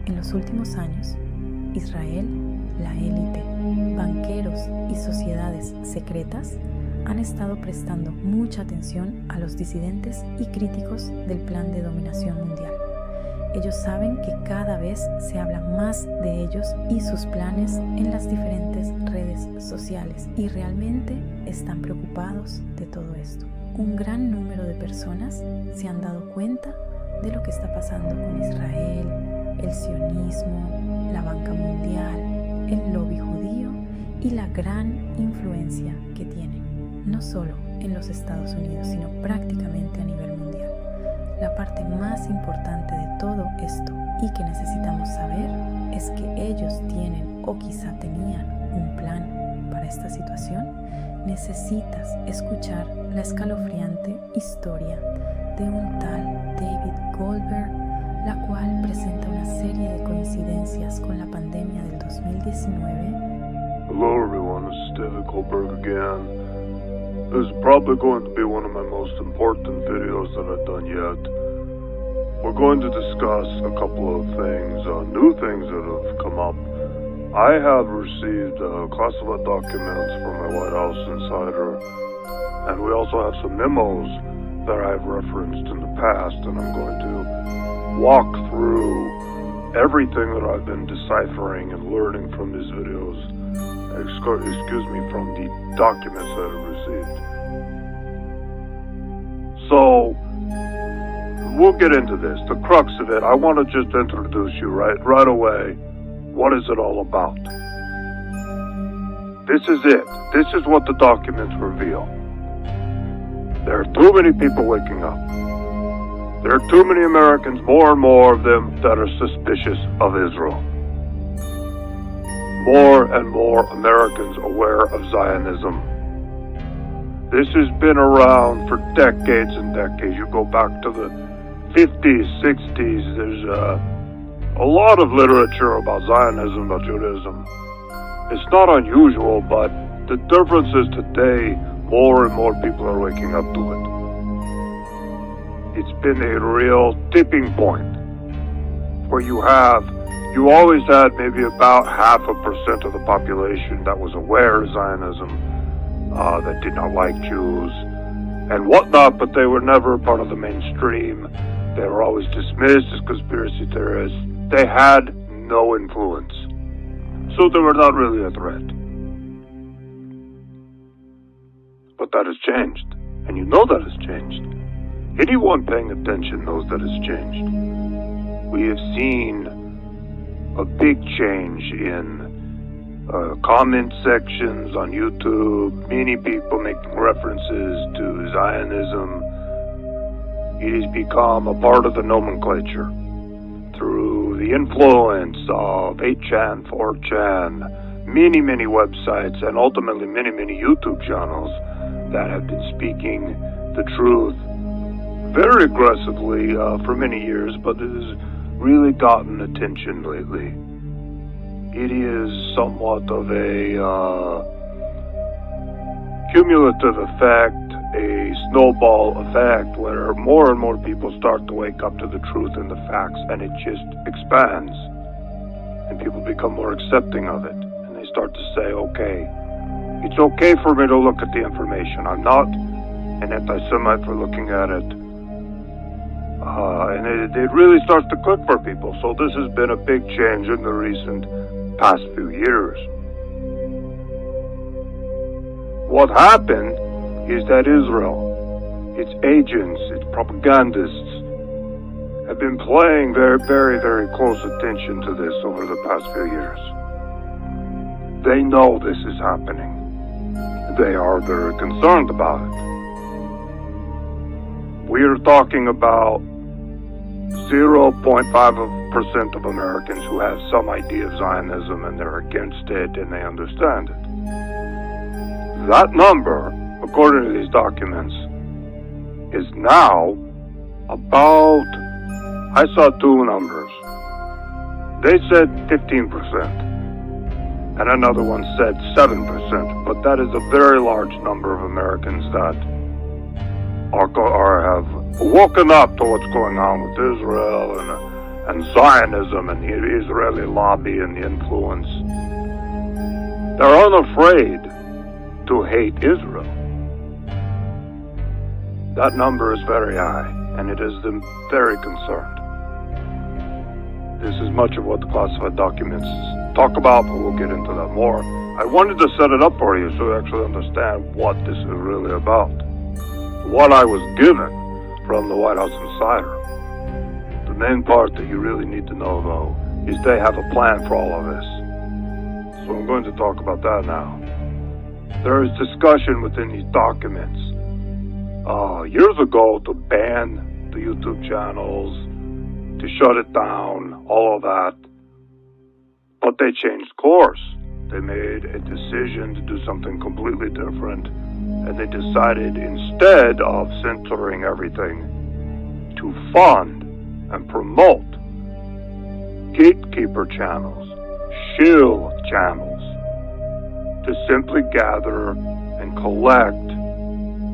En los últimos años, Israel, la élite, banqueros y sociedades secretas han estado prestando mucha atención a los disidentes y críticos del plan de dominación mundial. Ellos saben que cada vez se habla más de ellos y sus planes en las diferentes redes sociales y realmente están preocupados de todo esto. Un gran número de personas se han dado cuenta de lo que está pasando con Israel, el sionismo, la banca mundial, el lobby judío y la gran influencia que tienen, no solo en los Estados Unidos, sino prácticamente a nivel mundial. La parte más importante de todo esto y que necesitamos saber es que ellos tienen o quizá tenían un plan para esta situación. Necesitas escuchar la escalofriante historia de un tal David Goldberg, la cual presenta una serie de coincidencias con la pandemia del 2019. Hello everyone, this is David Goldberg again. This is probably going to be one of my most important videos that I've done yet. We're going to discuss a couple of things, new things that have come up. I have received classified documents from my White House insider, and we also have some memos that I've referenced in the past, and I'm going to walk through everything that I've been deciphering and learning from these videos, from the documents that I've received. So, we'll get into this. The crux of it, I want to just introduce you right away. What is it all about? This is it. This is what the documents reveal. There are too many people waking up. There are too many Americans, more and more of them, that are suspicious of Israel. More and more Americans aware of Zionism. This has been around for decades and decades. You go back to the 50s, 60s, there's a lot of literature about Zionism, about Judaism. It's not unusual, but the difference is today, more and more people are waking up to it. It's been a real tipping point where you always had maybe about 0.5% of the population that was aware of Zionism, that did not like Jews and whatnot, but they were never part of the mainstream. They were always dismissed as conspiracy theorists. They had no influence. So they were not really a threat. But that has changed. And you know that has changed. Anyone paying attention knows that it's changed. We have seen a big change in comment sections on YouTube, many people making references to Zionism. It has become a part of the nomenclature through the influence of 8chan, 4chan, many websites, and ultimately many YouTube channels that have been speaking the truth very aggressively for many years, but it has really gotten attention lately. It is somewhat of a cumulative effect, a snowball effect, where more and more people start to wake up to the truth and the facts, and it just expands, and people become more accepting of it, and they start to say, okay, it's okay for me to look at the information. I'm not an anti-Semite for looking at it. And it really starts to click for people. So this has been a big change in the recent past few years. What happened is that Israel, its agents, its propagandists, have been paying very close attention to this over the past few years. They know this is happening. They are very concerned about it. We are talking about 0.5% of Americans who have some idea of Zionism and they're against it and they understand it. That number, according to these documents, is now about, I saw two numbers. They said 15%, and another one said 7%, but that is a very large number of Americans that have woken up to what's going on with Israel and Zionism and the Israeli lobby and the influence. They're unafraid to hate Israel. That number is very high, and it has them very concerned. This is much of what the classified documents talk about, but we'll get into that more. I wanted to set it up for you so you actually understand what this is really about. What I was given from the White House Insider. The main part that you really need to know, though, is they have a plan for all of this. So I'm going to talk about that now. There is discussion within these documents years ago to ban the YouTube channels, to shut it down, all of that. But they changed course. They made a decision to do something completely different. And they decided, instead of censoring everything, to fund and promote gatekeeper channels, shield channels, to simply gather and collect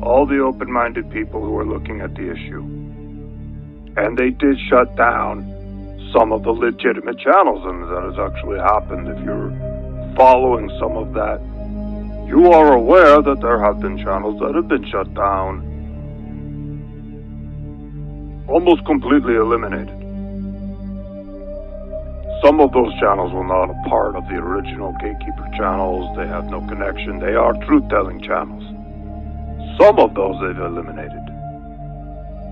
all the open-minded people who are looking at the issue. And they did shut down some of the legitimate channels, and that has actually happened. If you're following some of that, you are aware that there have been channels that have been shut down, almost completely eliminated. Some of those channels were not a part of the original gatekeeper channels. They have no connection. They are truth-telling channels. Some of those they've eliminated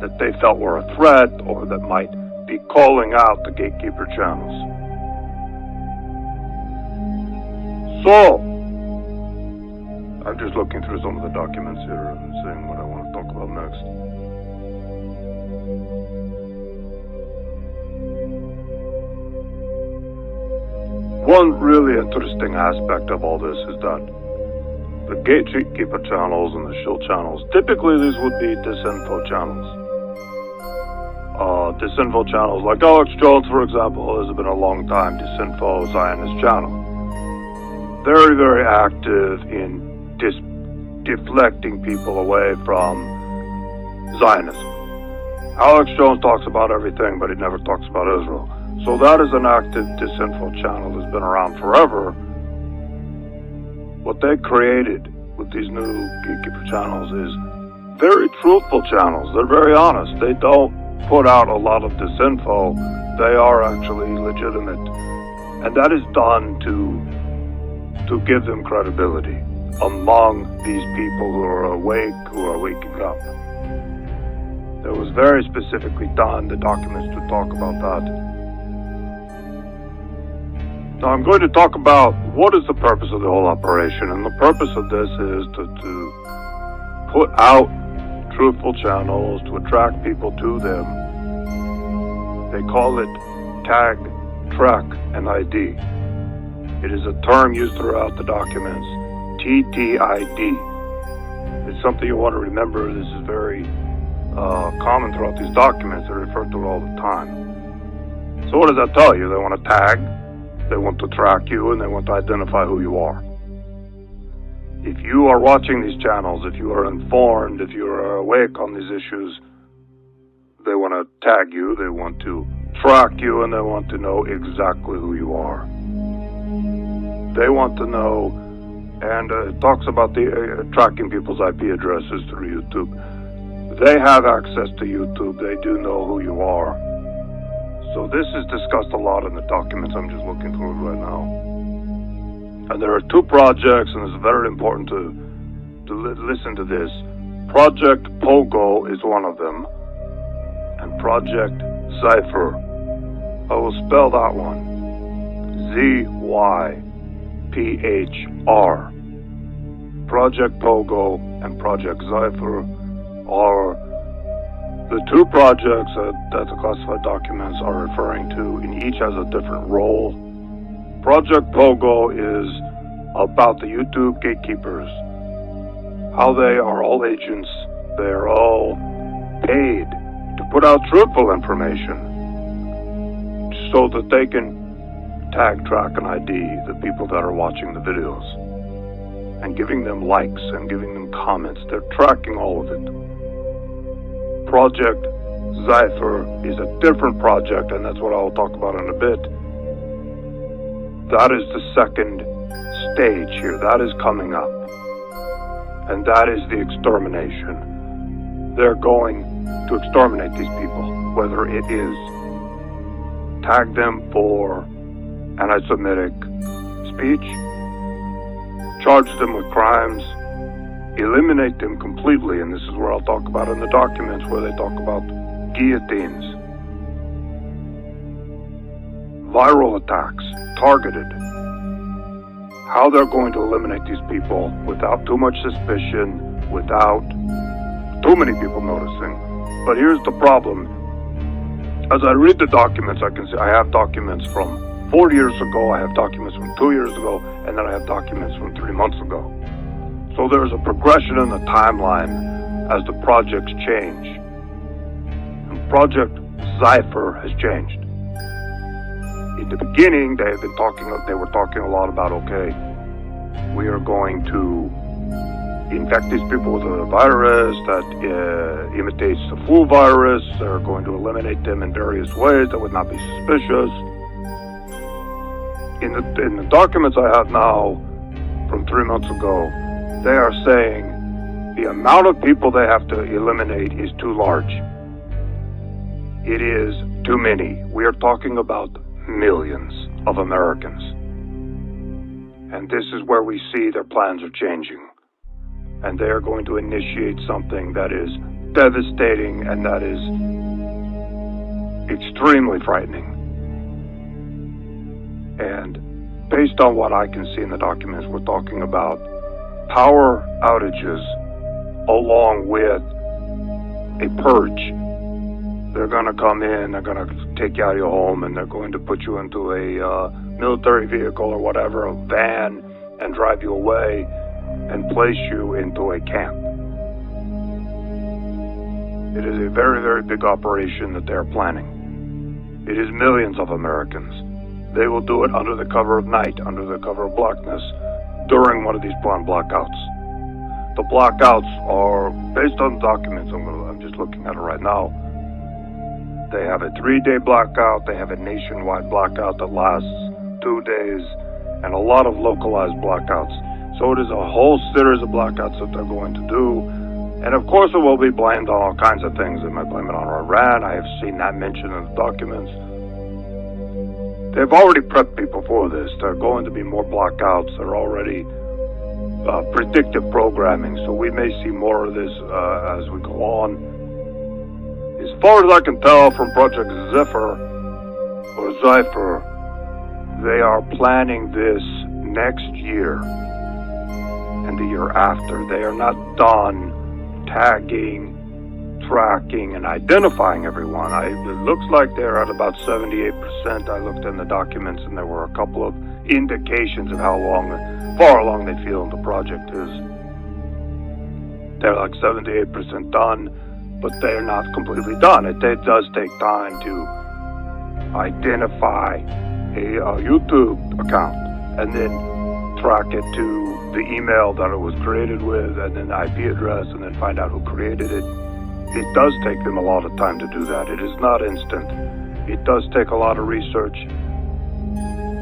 that they felt were a threat or that might be calling out the gatekeeper channels. So, I'm just looking through some of the documents here and seeing what I want to talk about next. One really interesting aspect of all this is that the gatekeeper channels and the shield channels, typically these would be disinfo channels. Disinfo channels like Alex Jones, for example, has been a long time disinfo Zionist channel. Very, very active in deflecting people away from Zionism. Alex Jones talks about everything, but he never talks about Israel. So that is an active disinfo channel that's been around forever. What they created with these new gatekeeper channels is very truthful channels. They're very honest. They don't put out a lot of disinfo. They are actually legitimate. And that is done to give them credibility among these people who are awake, who are waking up. It was very specifically done, the documents to talk about that. Now I'm going to talk about what is the purpose of the whole operation, and the purpose of this is to put out truthful channels, to attract people to them. They call it tag, track, and ID. It is a term used throughout the documents, TTID. It's something you want to remember. This is very common throughout these documents. They refer to it all the time. So what does that tell you? They want to tag, they want to track you, and they want to identify who you are. If you are watching these channels, if you are informed, if you are awake on these issues, they want to tag you, they want to track you, and they want to know exactly who you are. They want to know, and it talks about the tracking people's IP addresses through YouTube. They have access to YouTube. They do know who you are. So this is discussed a lot in the documents. I'm just looking through it right now. And there are two projects, and it's very important to listen to this. Project Pogo is one of them, and Project Zypher. I will spell that one. ZYPHR. Project Pogo and Project Zypher are the two projects that the classified documents are referring to, and each has a different role. Project Pogo is about the YouTube gatekeepers, how they are all agents. They are all paid to put out truthful information so that they can tag, track, and ID the people that are watching the videos and giving them likes and giving them comments. They're tracking all of it. Project Cypher is a different project, and that's what I'll talk about in a bit. That is the second stage here. That is coming up. And that is the extermination. They're going to exterminate these people, whether it is tag them for anti-Semitic speech, charge them with crimes, eliminate them completely, and this is where I'll talk about in the documents where they talk about guillotines, viral attacks, targeted, how they're going to eliminate these people without too much suspicion, without too many people noticing. But here's the problem. As I read the documents, I can see I have documents from 4 years ago, I have documents from 2 years ago, and then I have documents from 3 months ago. So there's a progression in the timeline as the projects change. And Project Cypher has changed. In the beginning, they were talking a lot about, okay, we are going to infect these people with a virus that imitates the flu virus. They're going to eliminate them in various ways that would not be suspicious. In the documents I have now from 3 months ago, they are saying the amount of people they have to eliminate is too large. It is too many. We are talking about millions of Americans. And this is where we see their plans are changing. And they are going to initiate something that is devastating and that is extremely frightening. And based on what I can see in the documents, we're talking about power outages along with a purge. They're going to come in, they're going to take you out of your home, and they're going to put you into a military vehicle or whatever, a van, and drive you away and place you into a camp. It is a very, very big operation that they're planning. It is millions of Americans. They will do it under the cover of night, under the cover of blackness, during one of these planned blackouts. The blackouts are based on documents. I'm just looking at it right now. They have a 3-day blackout. They have a nationwide blackout that lasts 2 days, and a lot of localized blackouts. So it is a whole series of blackouts that they're going to do. And of course it will be blamed on all kinds of things. They might blame it on Iran. I have seen that mentioned in the documents. They've already prepped people for this. There are going to be more blackouts. They're already predictive programming. So we may see more of this as we go on. As far as I can tell from Project Cypher, they are planning this next year and the year after. They are not done tagging, tracking, and identifying everyone. It looks like they're at about 78%. I looked in the documents and there were a couple of indications of how far along they feel the project is. They're like 78% done, but they're not completely done. It does take time to identify a YouTube account and then track it to the email that it was created with and then IP address and then find out who created it. It does take them a lot of time to do that. It is not instant. It does take a lot of research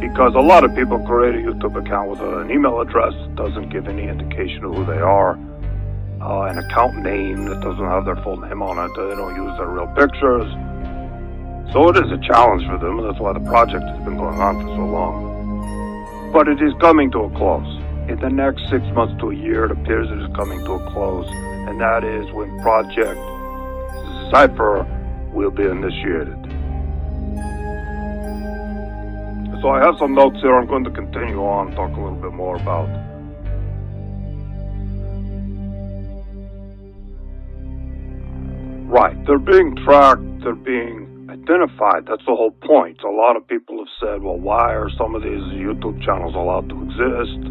because a lot of people create a YouTube account with an email address that doesn't give any indication of who they are, an account name that doesn't have their full name on it. They don't use their real pictures. So it is a challenge for them, and that's why the project has been going on for so long. But it is coming to a close. In the next 6 months to a year, it appears it is coming to a close, and that is when Project Cypher will be initiated. So I have some notes here. I'm going to continue on and talk a little bit more about. Right, they're being tracked, they're being identified. That's the whole point. A lot of people have said, well, why are some of these YouTube channels allowed to exist?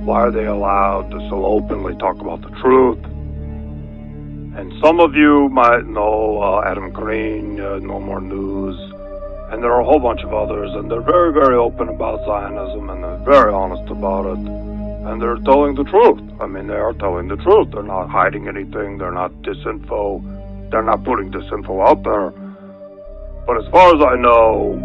Why are they allowed to so openly talk about the truth? And some of you might know Adam Green, No More News, and there are a whole bunch of others, and they're very, very open about Zionism, and they're very honest about it, and they're telling the truth. I mean, they are telling the truth. They're not hiding anything. They're not disinfo. They're not putting this info out there. But as far as I know,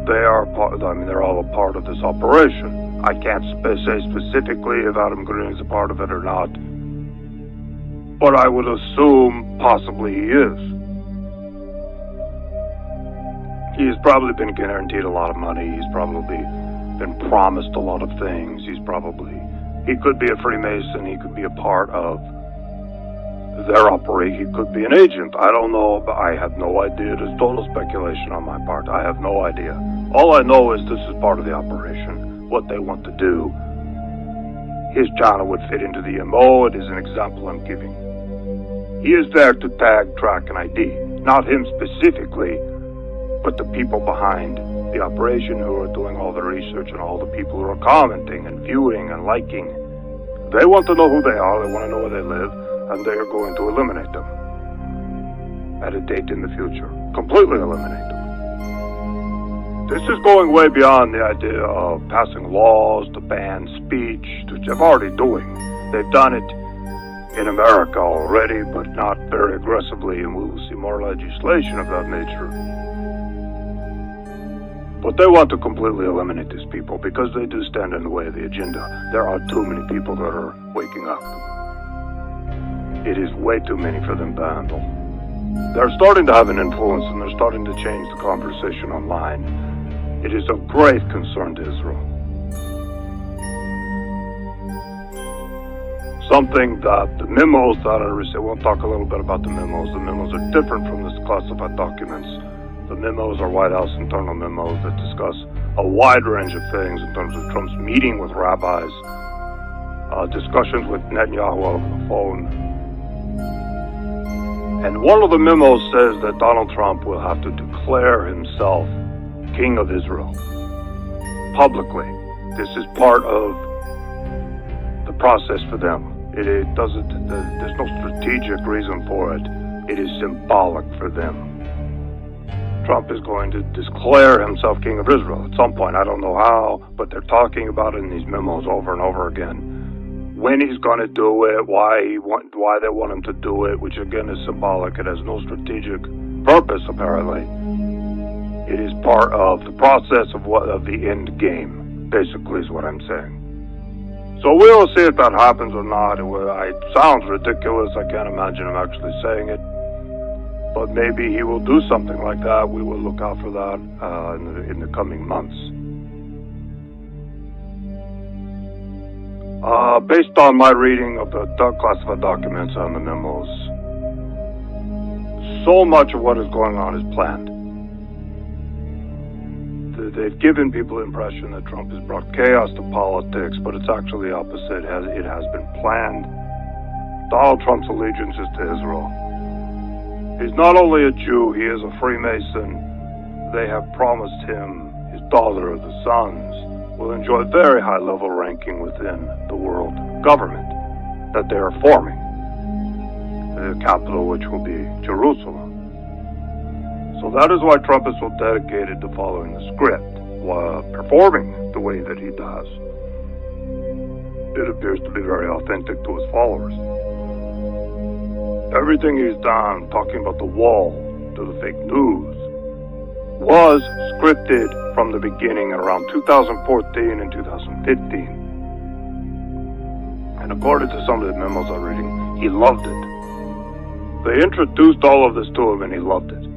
they're all a part of this operation. I can't say specifically if Adam Green is a part of it or not. But I would assume possibly he is. He's probably been guaranteed a lot of money. He's probably been promised a lot of things. He could be a Freemason. He could be a part of their operation. He could be an agent. I don't know, but I have no idea. It is total speculation on my part. I have no idea. All I know is this is part of the operation, what they want to do. His channel would fit into the MO. It is an example I'm giving. He is there to tag, track, and ID. Not him specifically, but the people behind the operation who are doing all the research and all the people who are commenting and viewing and liking. They want to know who they are, they want to know where they live, and they are going to eliminate them at a date in the future. Completely eliminate them. This is going way beyond the idea of passing laws to ban speech, which they're already doing. They've done it in America already, but not very aggressively, and we will see more legislation of that nature. But they want to completely eliminate these people because they do stand in the way of the agenda. There are too many people that are waking up. It is way too many for them to handle. They're starting to have an influence and they're starting to change the conversation online. It is of grave concern to Israel. Something that the memos that I received, we'll talk a little bit about the memos. The memos are different from the classified documents. The memos are White House internal memos that discuss a wide range of things in terms of Trump's meeting with rabbis, discussions with Netanyahu over the phone. And one of the memos says that Donald Trump will have to declare himself King of Israel publicly. This is part of the process for them. There's no strategic reason for it. It is symbolic for them. Trump is going to declare himself King of Israel at some point. I don't know how, but they're talking about it in these memos over and over again. When he's going to do it, why they want him to do it, which again is symbolic. It has no strategic purpose, apparently. It is part of the process of the end game, basically, is what I'm saying. So we'll see if that happens or not. It sounds ridiculous. I can't imagine him actually saying it. But maybe he will do something like that. We will look out for that in the coming months. Based on my reading of the classified documents and the memos, so much of what is going on is planned. They've given people the impression that Trump has brought chaos to politics, but it's actually the opposite. It has been planned. Donald Trump's allegiance is to Israel. He's not only a Jew, he is a Freemason. They have promised him his daughter or the sons will enjoy very high-level ranking within the world government that they are forming, the capital which will be Jerusalem. So that is why Trump is so dedicated to following the script, while performing the way that he does. It appears to be very authentic to his followers. Everything he's done, talking about the wall to the fake news, was scripted from the beginning around 2014 and 2015. And according to some of the memos I'm reading, he loved it. They introduced all of this to him and he loved it.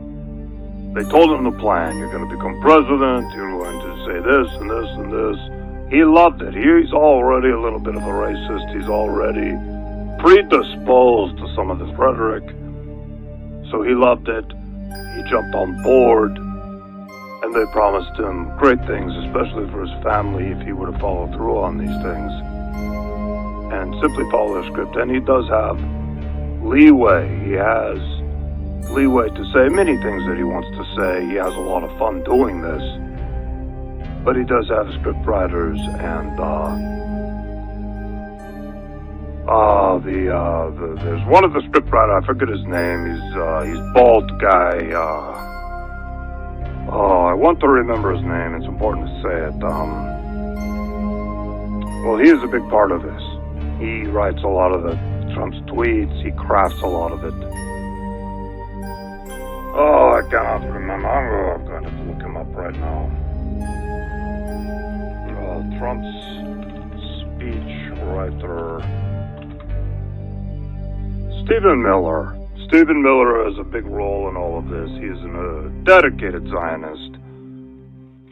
They told him the plan. You're going to become president. You're going to say this and this and this. He loved it. He's already a little bit of a racist. He's already predisposed to some of this rhetoric. So he loved it. He jumped on board. And they promised him great things, especially for his family, if he were to follow through on these things. And simply follow the script. And he does have leeway. He has leeway to say many things that he wants to say. He has a lot of fun doing this. But he does have script writers and there's one of the script writers, I forget his name, he's bald guy, I want to remember his name, it's important to say it. Well, he is a big part of this. He writes a lot of Trump's tweets, he crafts a lot of it. Oh, I cannot remember. I'm going to look him up right now. Trump's speech writer. Stephen Miller. Stephen Miller has a big role in all of this. He is a dedicated Zionist.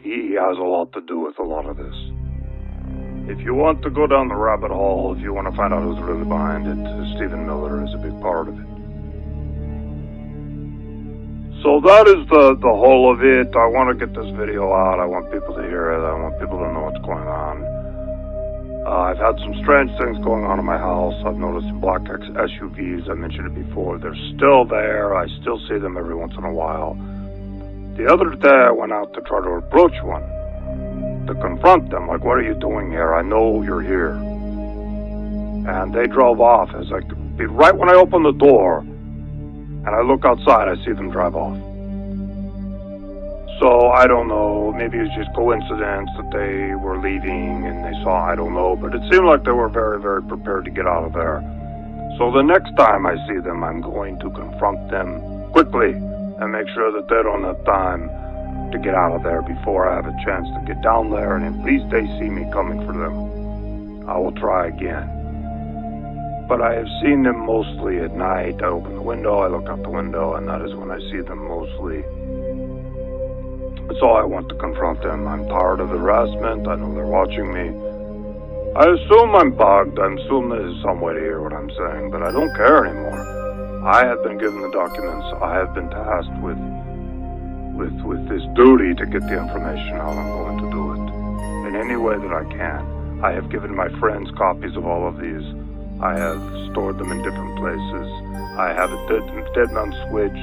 He has a lot to do with a lot of this. If you want to go down the rabbit hole, if you want to find out who's really behind it, Stephen Miller is a big part of it. So that is the whole of it. I want to get this video out. I want people to hear it. I want people to know what's going on. I've had some strange things going on in my house. I've noticed black SUVs. I mentioned it before. They're still there. I still see them every once in a while. The other day, I went out to try to approach one, to confront them. Like, what are you doing here? I know you're here. And they drove off. As I could be right when I opened the door, and I look outside, I see them drive off. So, I don't know, maybe it's just coincidence that they were leaving and they saw, I don't know, but it seemed like they were very, very prepared to get out of there. So the next time I see them, I'm going to confront them quickly and make sure that they don't have time to get out of there before I have a chance to get down there, and at least they see me coming for them. I will try again. But I have seen them mostly at night. I open the window, I look out the window, and that is when I see them mostly. So I want to confront them. I'm tired of the harassment. I know they're watching me. I assume I'm bugged. I assume there's some way to hear what I'm saying, but I don't care anymore. I have been given the documents. I have been tasked with this duty to get the information out. I'm going to do it in any way that I can. I have given my friends copies of all of these. I have stored them in different places. I have a dead man switch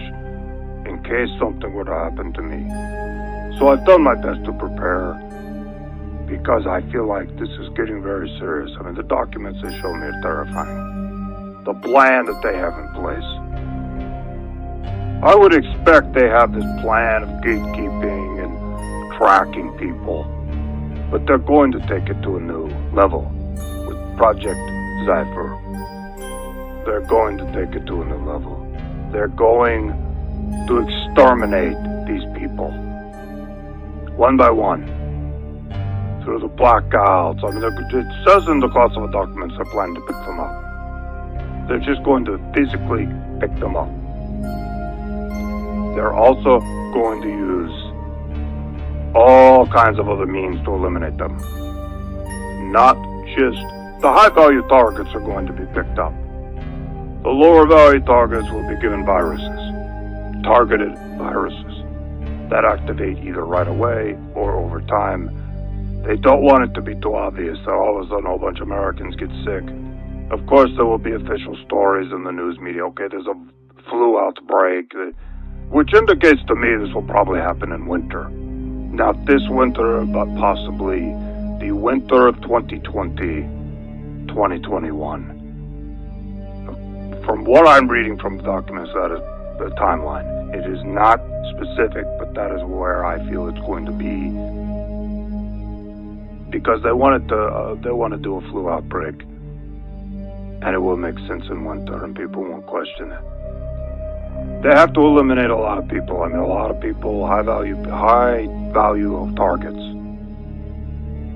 in case something were to happen to me. So I've done my best to prepare because I feel like this is getting very serious. I mean, the documents they show me are terrifying. The plan that they have in place. I would expect they have this plan of gatekeeping and tracking people, but they're going to take it to a new level with Project Zephyr. They're going to take it to a new level. They're going to exterminate these people. One by one, through the blackouts. I mean, it says in the classified documents they're planning to pick them up. They're just going to physically pick them up. They're also going to use all kinds of other means to eliminate them. Not just the high-value targets are going to be picked up. The lower-value targets will be given viruses, targeted viruses that activate either right away or over time. They don't want it to be too obvious that all of a sudden a whole bunch of Americans get sick. Of course, there will be official stories in the news media. Okay, there's a flu outbreak, which indicates to me this will probably happen in winter. Not this winter, but possibly the winter of 2020, 2021. From what I'm reading from the documents, that is the timeline. It is not specific, but that is where I feel it's going to be, because they want to do a flu outbreak, and it will make sense in winter, and people won't question it. They have to eliminate a lot of people. I mean, a lot of people, high value of targets.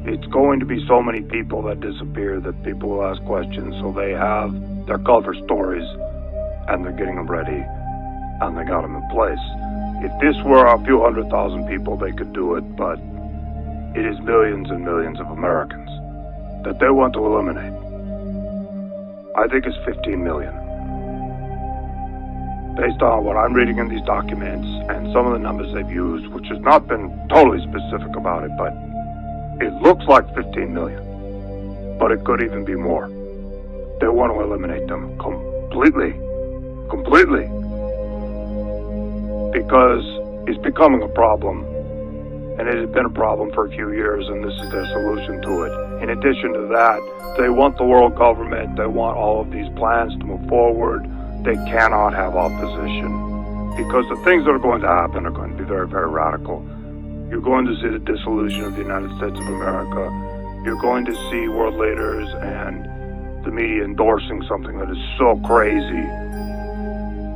It's going to be so many people that disappear that people will ask questions, so they have their cover stories, and they're getting them ready, and they got them in place. If this were a few 100,000 people, they could do it, but it is millions and millions of Americans that they want to eliminate. I think it's 15 million. Based on what I'm reading in these documents and some of the numbers they've used, which has not been totally specific about it, but it looks like 15 million. But it could even be more. They want to eliminate them completely. Completely. Because it's becoming a problem, and it has been a problem for a few years, and this is their solution to it. In addition to that, they want the world government, they want all of these plans to move forward. They cannot have opposition, because the things that are going to happen are going to be very, very radical. You're going to see the dissolution of the United States of America. You're going to see world leaders and the media endorsing something that is so crazy,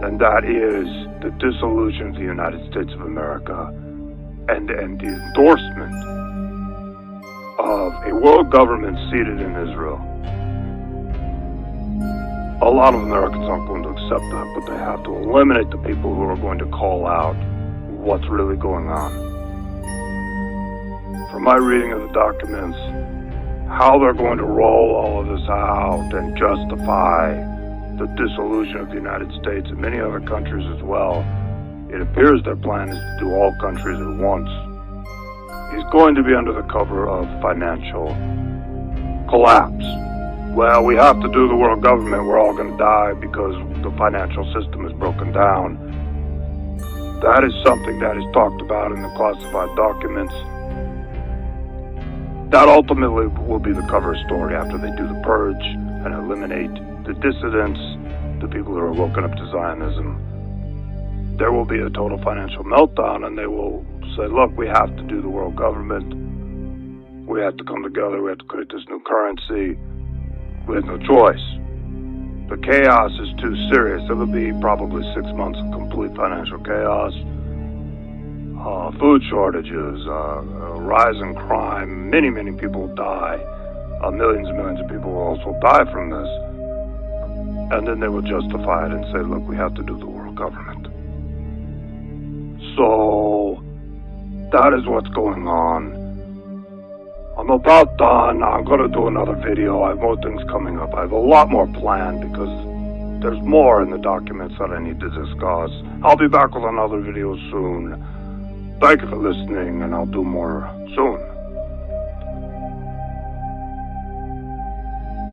and that is the dissolution of the United States of America and the endorsement of a world government seated in Israel. A lot of Americans aren't going to accept that, but they have to eliminate the people who are going to call out what's really going on. From my reading of the documents, how they're going to roll all of this out and justify the dissolution of the United States and many other countries as well, it appears their plan is to do all countries at once. He's going to be under the cover of financial collapse. Well, we have to do the world government, we're all going to die because the financial system is broken down. That is something that is talked about in the classified documents. That ultimately will be the cover story after they do the purge and eliminate the dissidents, the people who are woken up to Zionism. There will be a total financial meltdown, and they will say, look, we have to do the world government. We have to come together. We have to create this new currency. We have no choice. The chaos is too serious. It will be probably 6 months of complete financial chaos. Food shortages, rise in crime. Many, many people die. Millions and millions of people will also die from this. And then they will justify it and say, look, we have to do the world government. So, that is what's going on. I'm about done. I'm going to do another video. I have more things coming up. I have a lot more planned because there's more in the documents that I need to discuss. I'll be back with another video soon. Thank you for listening, and I'll do more soon.